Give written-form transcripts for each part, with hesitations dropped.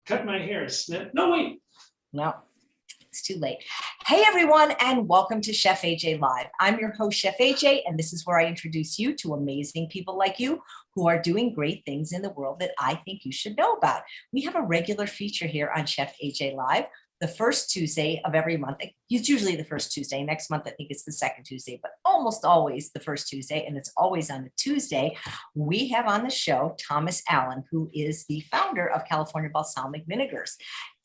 cut my hair, snip. No, wait. No, it's too late. Hey, everyone, and welcome to Chef AJ Live. I'm your host, Chef AJ, and this is where I introduce you to amazing people like you who are doing great things in the world that I think you should know about. We have a regular feature here on Chef AJ Live, the first Tuesday of every month. It's usually the first Tuesday. Next month, I think it's the second Tuesday, but almost always the first Tuesday, and it's always on a Tuesday. We have on the show Thomas Allen, who is the founder of California Balsamic Vinegars.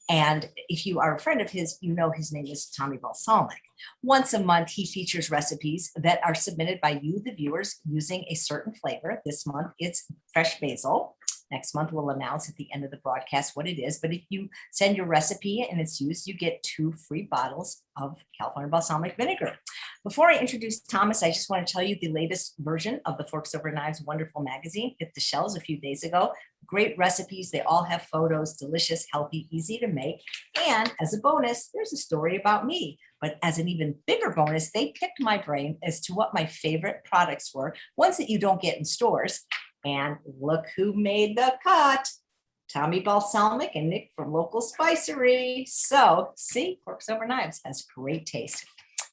And if you are a friend of his, you know his name is Tommy Balsamic. Once a month, he features recipes that are submitted by you, the viewers, using a certain flavor. This month, it's fresh basil. Next month, we'll announce at the end of the broadcast what it is. But if you send your recipe and it's used, you get 2 free bottles of California Balsamic Vinegar. Before I introduce Thomas, I just want to tell you the latest version of the Forks Over Knives wonderful magazine hit the shelves a few days ago. Great recipes. They all have photos, delicious, healthy, easy to make. And as a bonus, there's a story about me. But as an even bigger bonus, they picked my brain as to what my favorite products were, ones that you don't get in stores. And look who made the cut. Tommy Balsamic and Nick from Local Spicery. So see, Forks Over Knives has great taste.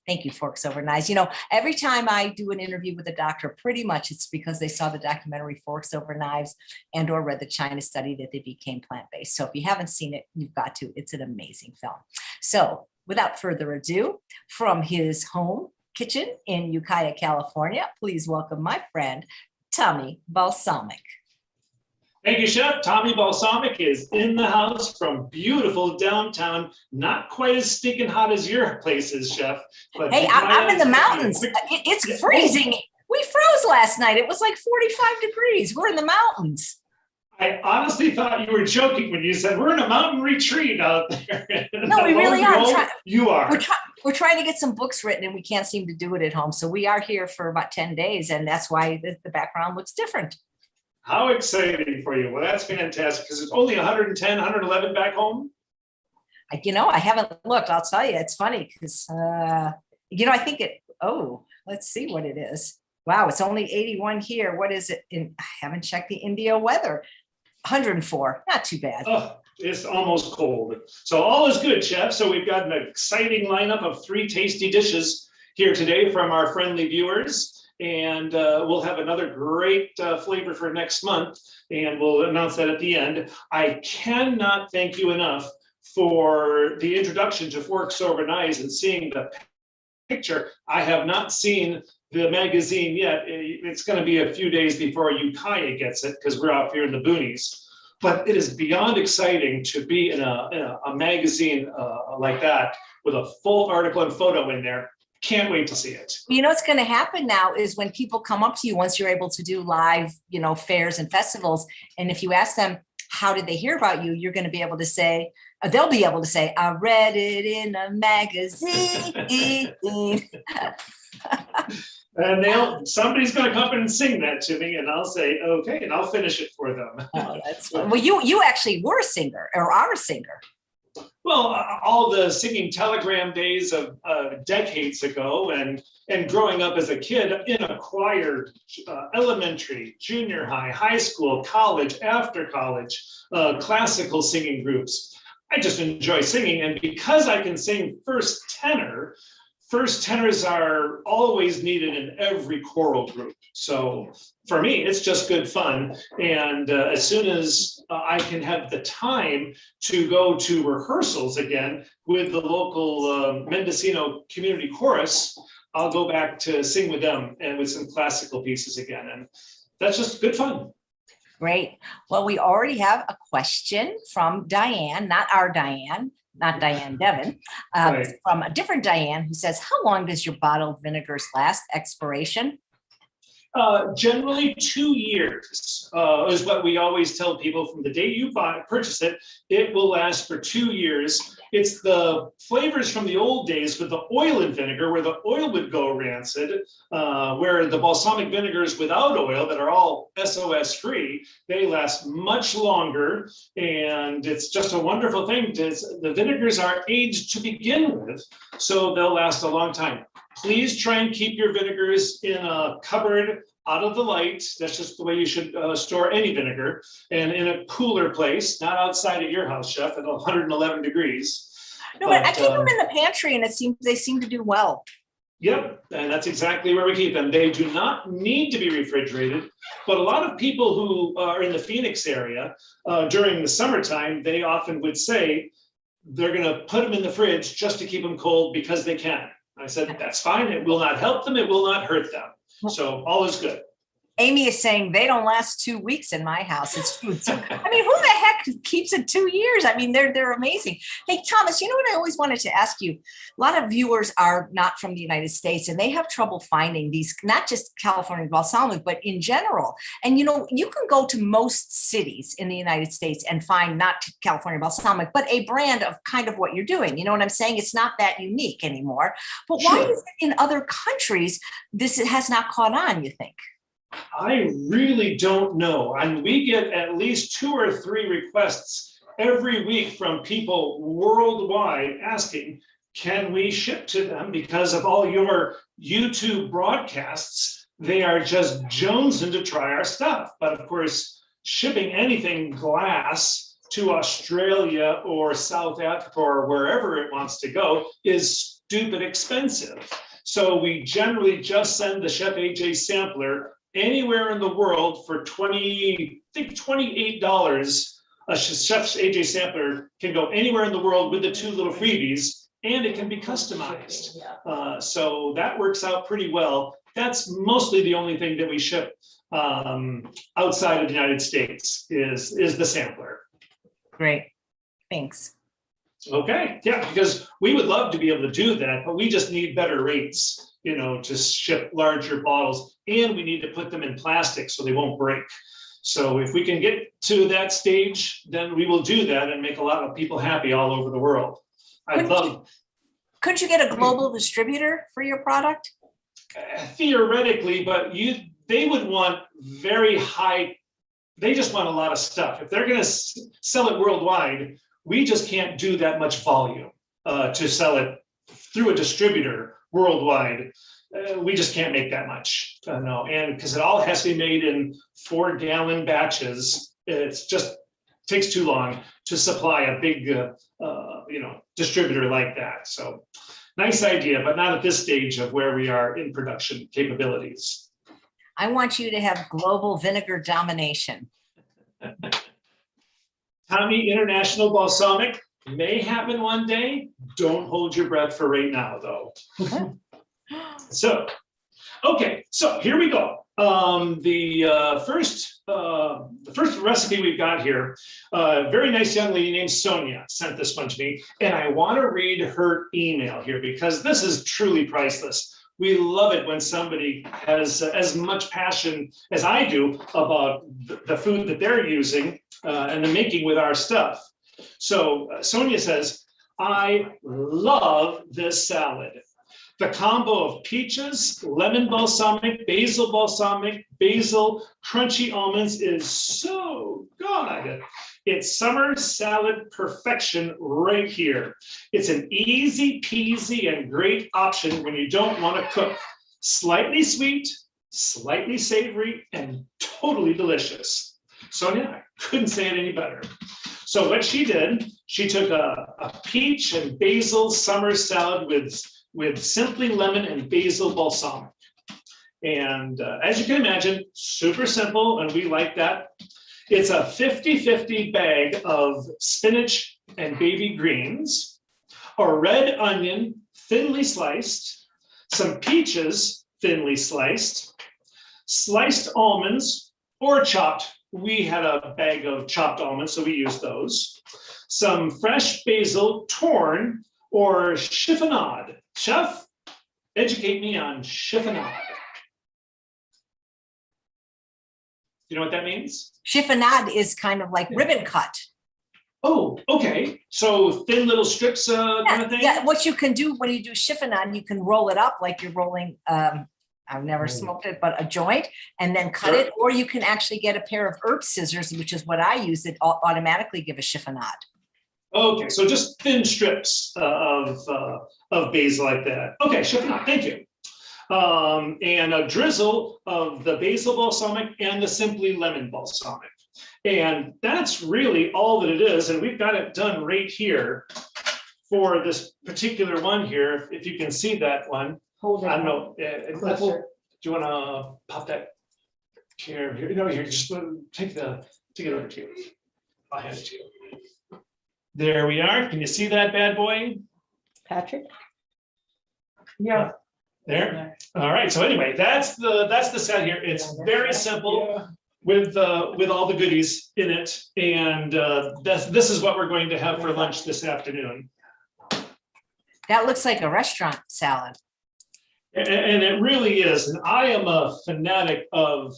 Thank you, Forks Over Knives. You know, every time I do an interview with a doctor, pretty much it's because they saw the documentary Forks Over Knives and or read the China study that they became plant-based. So if you haven't seen it, you've got to. It's an amazing film. So without further ado, from his home kitchen in Ukiah, California, please welcome my friend, Tommy Balsamic. Thank you, Chef. Tommy Balsamic is in the house from beautiful downtown. Not quite as stinking hot as your place is, Chef. But hey, I'm in the mountains. It's freezing. We froze last night. It was like 45 degrees. We're in the mountains. I honestly thought you were joking when you said we're in a mountain retreat out there. No, we really are. You are. We're trying to get some books written and we can't seem to do it at home. So we are here for about 10 days and that's why the background looks different. How exciting for you. Well, that's fantastic because it's only 110, 111 back home. You know, I haven't looked. I'll tell you, it's funny because, you know, I think let's see what it is. Wow, it's only 81 here. What is it? I haven't checked the India weather. 104, not too bad. Oh, it's almost cold. So all is good, Chef. So we've got an exciting lineup of 3 tasty dishes here today from our friendly viewers. And we'll have another great flavor for next month. And we'll announce that at the end. I cannot thank you enough for the introduction to Forks Over Knives and seeing the picture. I have not seen the magazine yet. It's going to be a few days before Ukiah gets it because we're out here in the boonies. But it is beyond exciting to be in a magazine like that with a full article and photo in there. Can't wait to see it. You know what's going to happen now is when people come up to you once you're able to do live, you know, fairs and festivals, and if you ask them how did they hear about you, you're going to be able to say, they'll be able to say, I read it in a magazine. And somebody's going to come up and sing that to me, and I'll say, okay, and I'll finish it for them. Oh, that's fun. Well, you actually were a singer or are a singer. Well, all the singing telegram days of decades ago and growing up as a kid in a choir, elementary, junior high, high school, college, after college, classical singing groups. I just enjoy singing. And because I can sing first tenors are always needed in every choral group. So for me, it's just good fun. And as soon as I can have the time to go to rehearsals again with the local Mendocino Community Chorus, I'll go back to sing with them and with some classical pieces again. And that's just good fun. Great. Well, we already have a question from Diane, not our Diane, not Diane Devon, Right. From a different Diane who says, how long does your bottled vinegars last? Expiration? Generally 2 years is what we always tell people. From the day you purchase it, it will last for 2 years. It's the flavors from the old days with the oil and vinegar, where the oil would go rancid, where the balsamic vinegars without oil that are all SOS free, they last much longer. And it's just a wonderful thing. The vinegars are aged to begin with, so they'll last a long time. Please try and keep your vinegars in a cupboard out of the light. That's just the way you should store any vinegar, and in a cooler place, not outside at your house, Chef, at 111 degrees. No, but I keep them in the pantry, and they seem to do well. Yep, and that's exactly where we keep them. They do not need to be refrigerated, but a lot of people who are in the Phoenix area during the summertime, they often would say they're going to put them in the fridge just to keep them cold because they can. I said, that's fine. It will not help them. It will not hurt them. So all is good. Amy is saying they don't last 2 weeks in my house. It's food. So, I mean, who the heck keeps it 2 years? I mean, they're amazing. Hey, Thomas, you know what I always wanted to ask you? A lot of viewers are not from the United States, and they have trouble finding these, not just California Balsamic, but in general. And, you know, you can go to most cities in the United States and find not California Balsamic, but a brand of kind of what you're doing. You know what I'm saying? It's not that unique anymore. But why is it in other countries this has not caught on, you think? I really don't know. And we get at least 2 or 3 requests every week from people worldwide asking, can we ship to them? Because of all your YouTube broadcasts, they are just jonesing to try our stuff. But of course, shipping anything glass to Australia or South Africa or wherever it wants to go is stupid expensive. So we generally just send the Chef AJ sampler anywhere in the world for $28. A Chef's AJ sampler can go anywhere in the world with the 2 little freebies, and it can be customized. So that works out pretty well. That's mostly the only thing that we ship outside of the United States is the sampler. Great, thanks. Okay, yeah, because we would love to be able to do that, but we just need better rates, you know, to ship larger bottles, and we need to put them in plastic so they won't break. So if we can get to that stage, then we will do that and make a lot of people happy all over the world. Could you get a global distributor for your product? Theoretically, but they would want very high, they just want a lot of stuff. If they're going to sell it worldwide, we just can't do that much volume to sell it through a distributor worldwide. We just can't make that much. No, and because it all has to be made in 4-gallon batches, it's just takes too long to supply a big, distributor like that. So nice idea, but not at this stage of where we are in production capabilities. I want you to have global vinegar domination. Tommy, International Balsamic may happen one day. Don't hold your breath for right now, though. So here we go. The first recipe we've got here, a very nice young lady named Sonia sent this one to me, and I want to read her email here because this is truly priceless. We love it when somebody has as much passion as I do about the food that they're using and the making with our stuff. So Sonia says, I love this salad. The combo of peaches, lemon balsamic, basil, crunchy almonds is so good. It's summer salad perfection right here. It's an easy peasy and great option when you don't want to cook. Slightly sweet, slightly savory, and totally delicious. Sonia, I couldn't say it any better. So what she did, she took a peach and basil summer salad with simply lemon and basil balsamic. And as you can imagine, super simple, and we like that. It's a 50-50 bag of spinach and baby greens, a red onion, thinly sliced, some peaches, thinly sliced, sliced almonds or chopped. We had a bag of chopped almonds, so we used those. Some fresh basil, torn or chiffonade. Chef, educate me on chiffonade. You know what that means? Chiffonade is kind of like ribbon cut. Oh, okay. So thin little strips kind of thing? Yeah, what you can do when you do chiffonade, you can roll it up like you're rolling, I've never smoked it, but a joint, and then cut it. Or you can actually get a pair of herb scissors, which is what I use, that automatically give a chiffonade. Okay, so just thin strips of basil like that. Okay, chiffonade, thank you. and a drizzle of the basil balsamic and the simply lemon balsamic. And that's really all that it is. And we've got it done right here for this particular one here. If you can see that one, Hold it. I don't know. Do you want to pop that chair here? No, here, just take it over to you. I'll hand it to you. There we are. Can you see that bad boy? Patrick? Yeah. There. All right. So anyway, that's the set here. It's very simple with all the goodies in it, and this is what we're going to have for lunch this afternoon. That looks like a restaurant salad. And it really is. And I am a fanatic of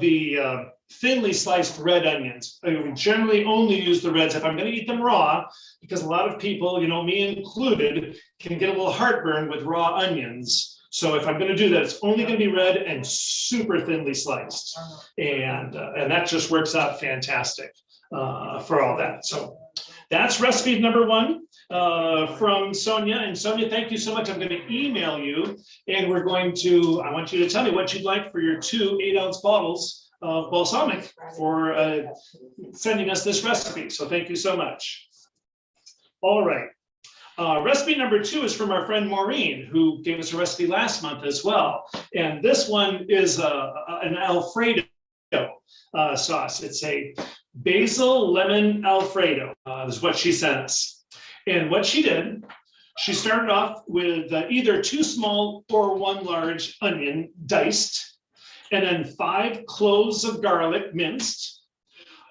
the thinly sliced red onions. I would generally only use the reds if I'm going to eat them raw, because a lot of people, me included, can get a little heartburn with raw onions. So if I'm going to do that, it's only going to be red and super thinly sliced, and that just works out fantastic for all that. So that's recipe number one from Sonia. And Sonia, thank you so much. I'm going to email you, and I want you to tell me what you'd like for your 2 8-ounce bottles of balsamic for sending us this recipe. So thank you so much. All right. Recipe number 2 is from our friend Maureen, who gave us a recipe last month as well. And this one is an Alfredo sauce. It's a basil lemon Alfredo, is what she sent us. And what she did, she started off with either 2 small or 1 large onion diced, and then 5 cloves of garlic minced,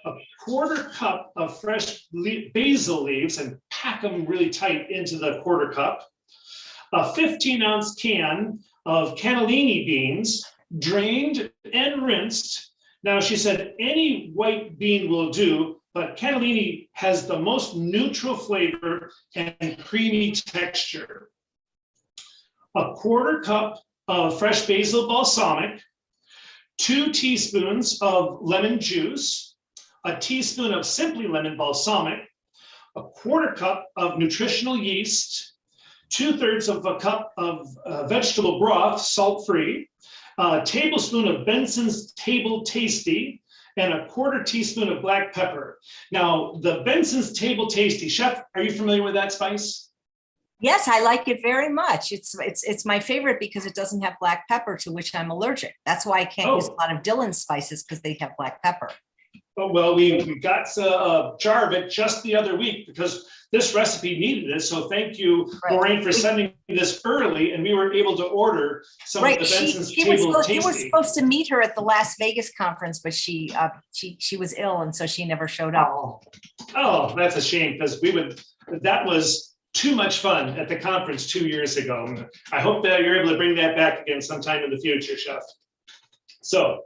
a 1/4 cup of fresh basil leaves, and pack them really tight into the 1/4 cup, a 15-ounce can of cannellini beans, drained and rinsed. Now, she said any white bean will do, but cannellini has the most neutral flavor and creamy texture. A 1/4 cup of fresh basil balsamic, 2 teaspoons of lemon juice, a teaspoon of simply lemon balsamic, a 1/4 cup of nutritional yeast, 2/3 of a cup of vegetable broth, salt-free, a tablespoon of Benson's Table Tasty, and a 1/4 teaspoon of black pepper. Now, the Benson's Table Tasty, Chef, are you familiar with that spice? Yes, I like it very much. It's my favorite because it doesn't have black pepper, to which I'm allergic. That's why I can't use a lot of Dillon's spices, because they have black pepper. Oh, well, we got a jar of it just the other week because this recipe needed it. So thank you, Maureen, for sending this early, and we were able to order some of the Benson's Table Tasty. He was supposed to meet her at the Las Vegas conference, but she was ill, and so she never showed up. Oh, that's a shame, because that was too much fun at the conference 2 years ago. I hope that you're able to bring that back again sometime in the future, Chef. So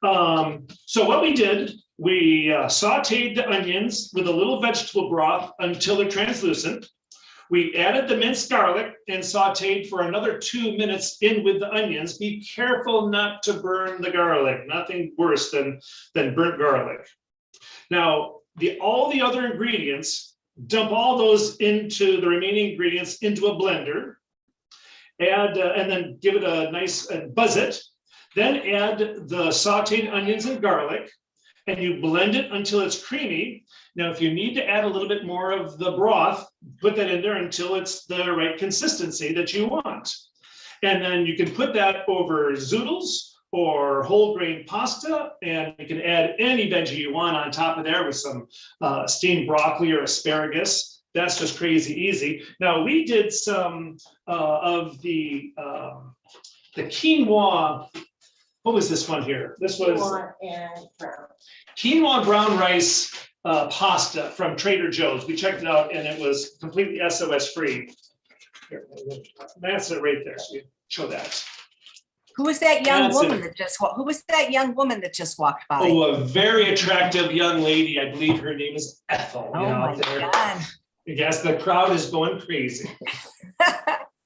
what we did, we sauteed the onions with a little vegetable broth until they're translucent. We added the minced garlic and sauteed for another 2 minutes in with the onions. Be careful not to burn the garlic. Nothing worse than burnt garlic. Now, all the other ingredients, dump all those into the remaining ingredients into a blender, and then give it a nice buzz it. Then add the sauteed onions and garlic, and you blend it until it's creamy. Now, if you need to add a little bit more of the broth, put that in there until it's the right consistency that you want. And then you can put that over zoodles or whole grain pasta, and you can add any veggie you want on top of there with some steamed broccoli or asparagus. That's just crazy easy. Now, we did some of the quinoa. What was this one here? This was quinoa brown rice pasta from Trader Joe's. We checked it out, and it was completely SOS free. Here, that's it right there. So you show that. Who was that young woman that just walked? Who was that young woman that just walked by? Oh, a very attractive young lady. I believe her name is Ethel. Oh my God! Yes, the crowd is going crazy.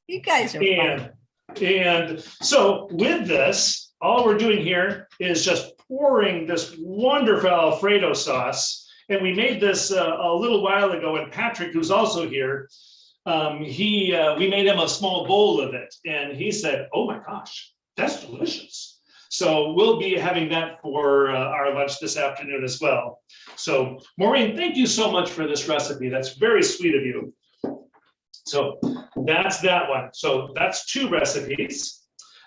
You guys are fun. And so with this, all we're doing here is just pouring this wonderful Alfredo sauce. And we made this a little while ago, and Patrick, who's also here, we made him a small bowl of it, and he said, "Oh my gosh, that's delicious." So we'll be having that for our lunch this afternoon as well. So Maureen, thank you so much for this recipe. That's very sweet of you. So that's that one. So that's 2 recipes.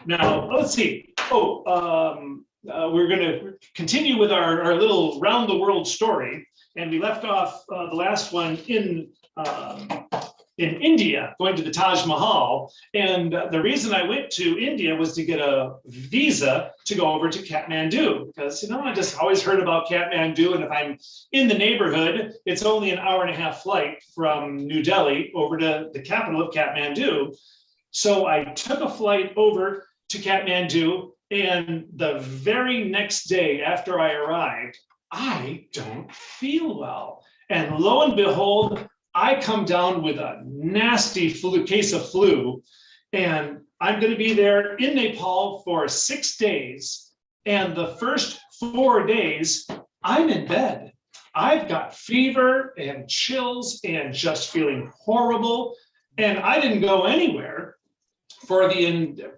Now let's see. We're going to continue with our little round the world story, and we left off the last one in India, going to the Taj Mahal. And the reason I went to India was to get a visa to go over to Kathmandu, because, you know, I just always heard about Kathmandu. And if I'm in the neighborhood, it's only an hour-and-a-half flight from New Delhi over to the capital of Kathmandu. So I took a flight over to Kathmandu, and the very next day after I arrived, I don't feel well. And lo and behold, I come down with a nasty case of flu, and I'm going to be there in Nepal for 6 days. And the first 4 days, I'm in bed. I've got fever and chills and just feeling horrible. And I didn't go anywhere for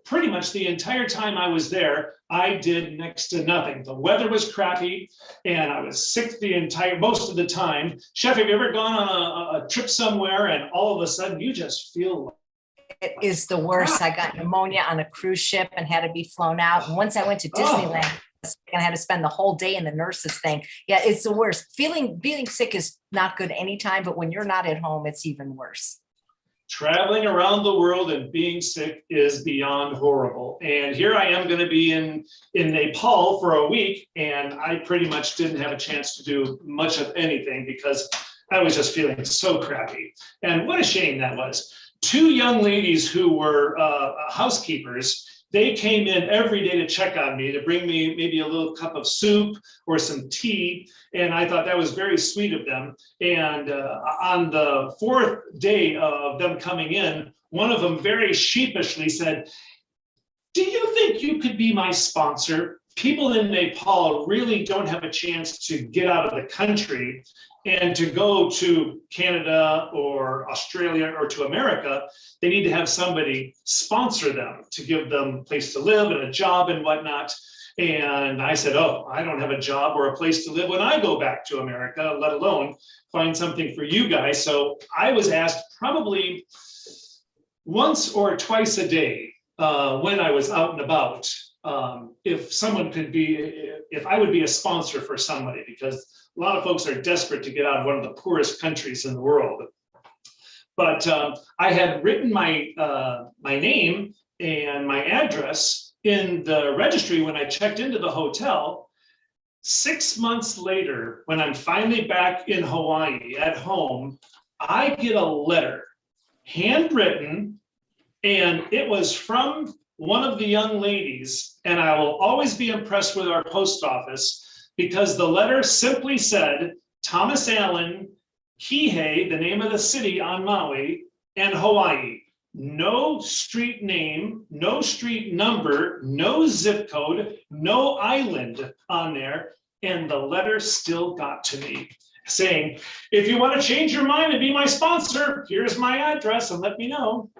pretty much the entire time I was there. I did next to nothing. The weather was crappy, and I was sick most of the time. Chef, have you ever gone on a trip somewhere and all of a sudden you just feel? It is the worst. I got pneumonia on a cruise ship and had to be flown out. And once I went to Disneyland, and I had to spend the whole day in the nurses thing. Yeah, it's the worst. Being sick is not good anytime, but when you're not at home, it's even worse. Traveling around the world and being sick is beyond horrible. And here I am going to be in Nepal for a week, and I pretty much didn't have a chance to do much of anything because I was just feeling so crappy. And what a shame that was. 2 young ladies who were housekeepers, they came in every day to check on me, to bring me maybe a little cup of soup or some tea. And I thought that was very sweet of them. And on the 4th day of them coming in, one of them very sheepishly said, "Do you think you could be my sponsor? People in Nepal really don't have a chance to get out of the country and to go to Canada or Australia or to America. They need to have somebody sponsor them to give them a place to live and a job and whatnot." And I said, "Oh, I don't have a job or a place to live when I go back to America, let alone find something for you guys." So I was asked probably once or twice a day when I was out and about, if I would be a sponsor for somebody, because a lot of folks are desperate to get out of one of the poorest countries in the world. But I had written my name and my address in the registry when I checked into the hotel. 6 months later, when I'm finally back in Hawaii at home, I get a letter, handwritten, and it was from one of the young ladies. And I will always be impressed with our post office, because the letter simply said, Thomas Allen, Kihei, the name of the city on Maui, and Hawaii. No street name, no street number, no zip code, no island on there. And the letter still got to me saying, "If you want to change your mind and be my sponsor, here's my address and let me know."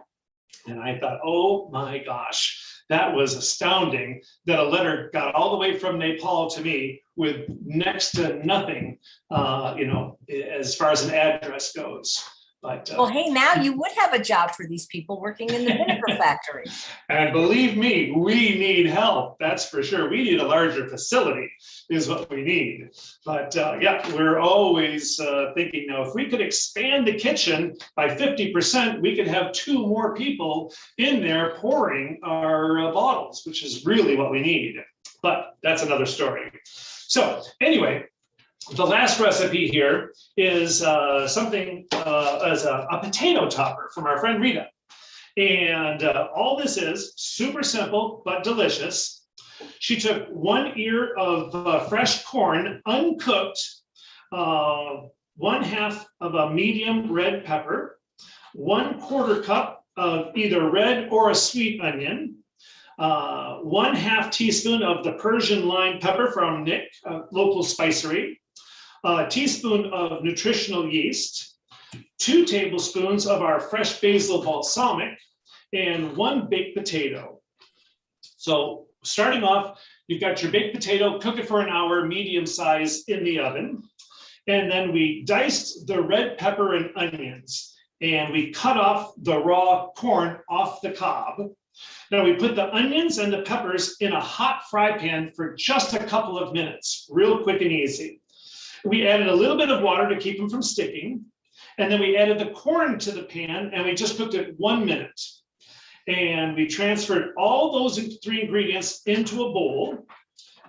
And I thought, oh my gosh, that was astounding that a letter got all the way from Nepal to me with next to nothing, as far as an address goes. But, well, hey, now you would have a job for these people working in the vinegar factory. And believe me, we need help. That's for sure. We need a larger facility is what we need. But yeah, we're always thinking, now, if we could expand the kitchen by 50%, we could have 2 more people in there pouring our bottles, which is really what we need. But that's another story. So anyway, the last recipe here is something as a potato topper from our friend Rita. And all this is super simple, but delicious. She took 1 ear of fresh corn, uncooked, 1/2 of a medium red pepper, 1/4 cup of either red or a sweet onion, 1/2 teaspoon of the Persian lime pepper from Nick, local spicery, a teaspoon of nutritional yeast, 2 tablespoons of our fresh basil balsamic, and 1 baked potato. So starting off, you've got your baked potato, cook it for an hour, medium size in the oven. And then we diced the red pepper and onions, and we cut off the raw corn off the cob. Now we put the onions and the peppers in a hot fry pan for just a couple of minutes, real quick and easy. We added a little bit of water to keep them from sticking. And then we added the corn to the pan, and we just cooked it 1 minute. And we transferred all those 3 ingredients into a bowl.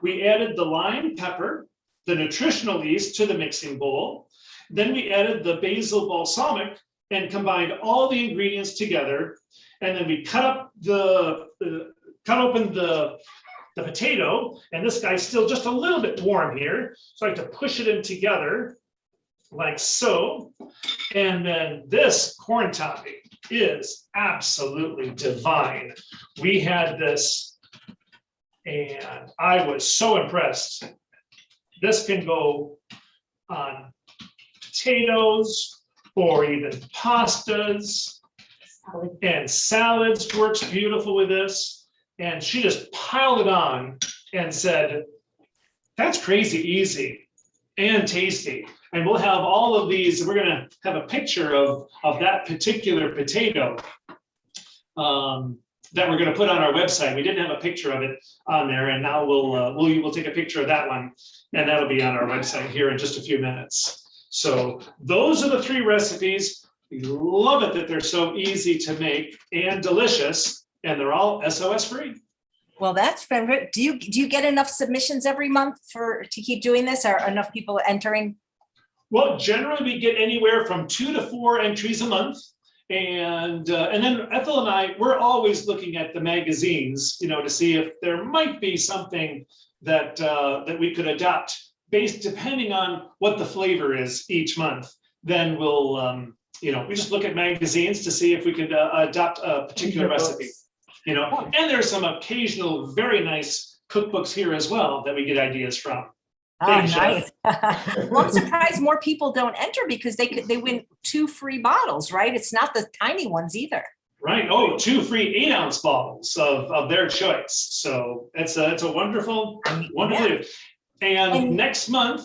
We added the lime pepper, the nutritional yeast to the mixing bowl. Then we added the basil balsamic and combined all the ingredients together. And then we cut open the potato, and this guy's still just a little bit warm here. So I like to push it in together like so. And then this corn topping is absolutely divine. We had this, and I was so impressed. This can go on potatoes or even pastas, and salads works beautiful with this. And she just piled it on and said, that's crazy easy and tasty. And we'll have all of these. We're going to have a picture of that particular potato that we're going to put on our website. We didn't have a picture of it on there, and now we'll take a picture of that one, and that'll be on our website here in just a few minutes. So those are the 3 recipes. We love it that they're so easy to make and delicious, and they're all SOS free. Well, that's favorite. Do you get enough submissions every month to keep doing this? Are enough people entering? Well, generally we get anywhere from 2 to 4 entries a month. And then Ethel and I, we're always looking at the magazines, to see if there might be something that we could adopt depending on what the flavor is each month. Then we'll, we just look at magazines to see if we could adopt a particular recipe, and there's some occasional very nice cookbooks here as well that we get ideas from. Oh, nice. Well, I'm surprised more people don't enter because they win 2 free bottles, right? It's not the tiny ones either. Right. Oh, 2 free 8-ounce bottles of their choice. So it's a wonderful. Yeah. And next month,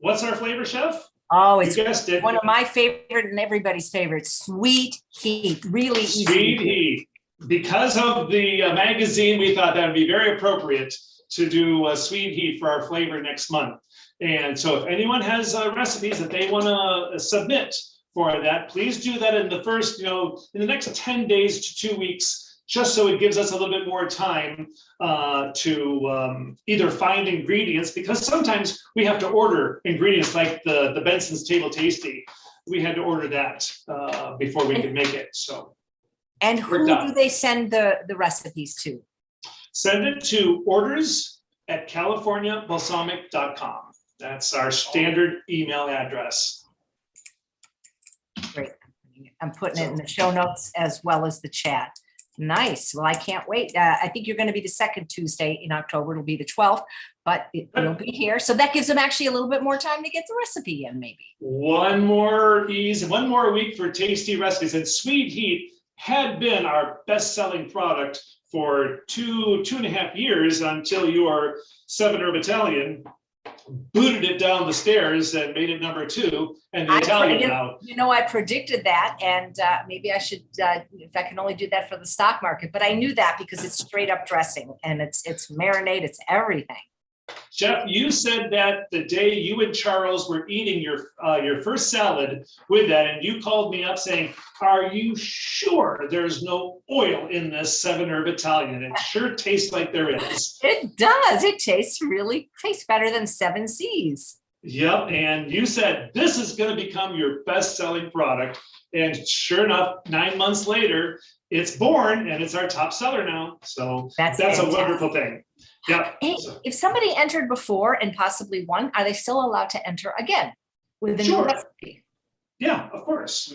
what's our flavor, Chef? Oh, it's one of my favorite and everybody's favorite, Sweet Heat. Really easy. Sweet Heat. Because of the magazine, we thought that would be very appropriate to do a Sweet Heat for our flavor next month. And so if anyone has recipes that they want to submit for that, please do that in the first, in the next 10 days to 2 weeks, just so it gives us a little bit more time to either find ingredients, because sometimes we have to order ingredients like the Benson's Table Tasty. We had to order that before we could make it. So. And who do they send the recipes to? Send it to orders@californiabalsamic.com. That's our standard email address. Great. I'm putting it in the show notes as well as the chat. Nice. Well, I can't wait. I think you're going to be the second Tuesday in October. It'll be the 12th, but you'll be here. So that gives them actually a little bit more time to get the recipe in, maybe. One more week for tasty recipes. And Sweet Heat had been our best-selling product for 2.5 years until your 7-herb Italian booted it down the stairs and made it number 2, and the Italian now. I predicted that, and maybe I should, if I can only do that for the stock market, but I knew that because it's straight up dressing and it's marinade, it's everything. Jeff, you said that the day you and Charles were eating your first salad with that, and you called me up saying, are you sure there's no oil in this 7-herb Italian? It sure tastes like there is. It does. It tastes better than 7 C's. Yep. And you said this is going to become your best-selling product. And sure enough, 9 months later, it's born and it's our top seller now. So that's a wonderful thing. Yeah. Hey, if somebody entered before and possibly won, are they still allowed to enter again with a new recipe? Yeah, of course.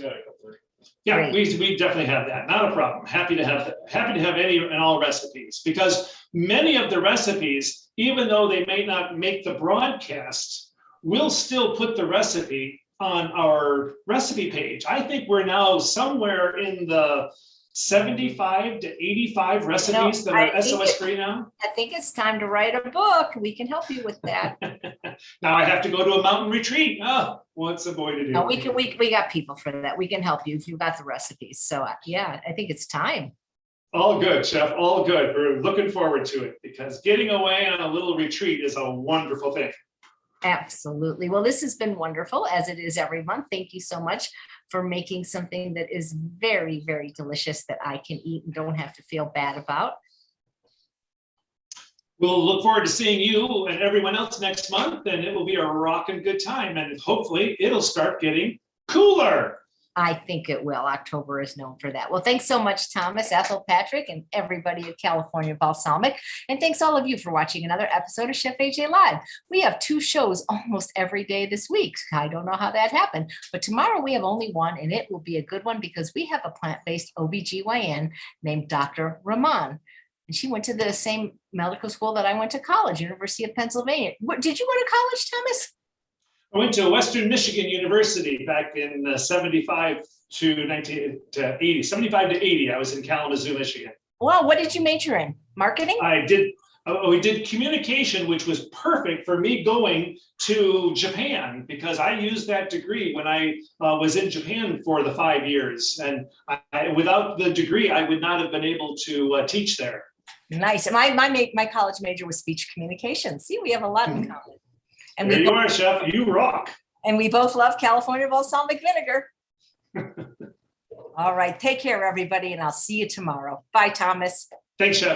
Yeah, we definitely have that. Not a problem. Happy to have any and all recipes, because many of the recipes, even though they may not make the broadcast, we'll still put the recipe on our recipe page. I think we're now somewhere in the 75 to 85 recipes that are SOS free now. I think it's time to write a book. We can help you with that. Now I have to go to a mountain retreat. Oh, what's a boy to do? No, we got people for that. We can help you if you've got the recipes. So yeah, I think it's time. All good, Chef, all good. We're looking forward to it because getting away on a little retreat is a wonderful thing. Absolutely. Well, this has been wonderful, as it is every month. Thank you so much for making something that is very, very delicious that I can eat and don't have to feel bad about. We'll look forward to seeing you and everyone else next month, and it will be a rockin' good time. And hopefully it'll start getting cooler. I think it will. October is known for that. Well, thanks so much, Thomas, Ethel, Patrick, and everybody at California Balsamic. And thanks all of you for watching another episode of Chef AJ Live. We have 2 shows almost every day this week. I don't know how that happened, but tomorrow we have only one, and it will be a good one because we have a plant-based OBGYN named Dr. Rahman. And she went to the same medical school that I went to college, University of Pennsylvania. Did you go to college, Thomas? I went to Western Michigan University back in 75 to 80, 75 to 80. I was in Kalamazoo, Michigan. Well, what did you major in? Marketing? We did communication, which was perfect for me going to Japan because I used that degree when I was in Japan for the 5 years. And without the degree, I would not have been able to teach there. Nice. My college major was speech communication. See, we have a lot in common. And there you are, Chef. You rock. And we both love California Balsamic Vinegar. All right. Take care, everybody. And I'll see you tomorrow. Bye, Thomas. Thanks, Chef.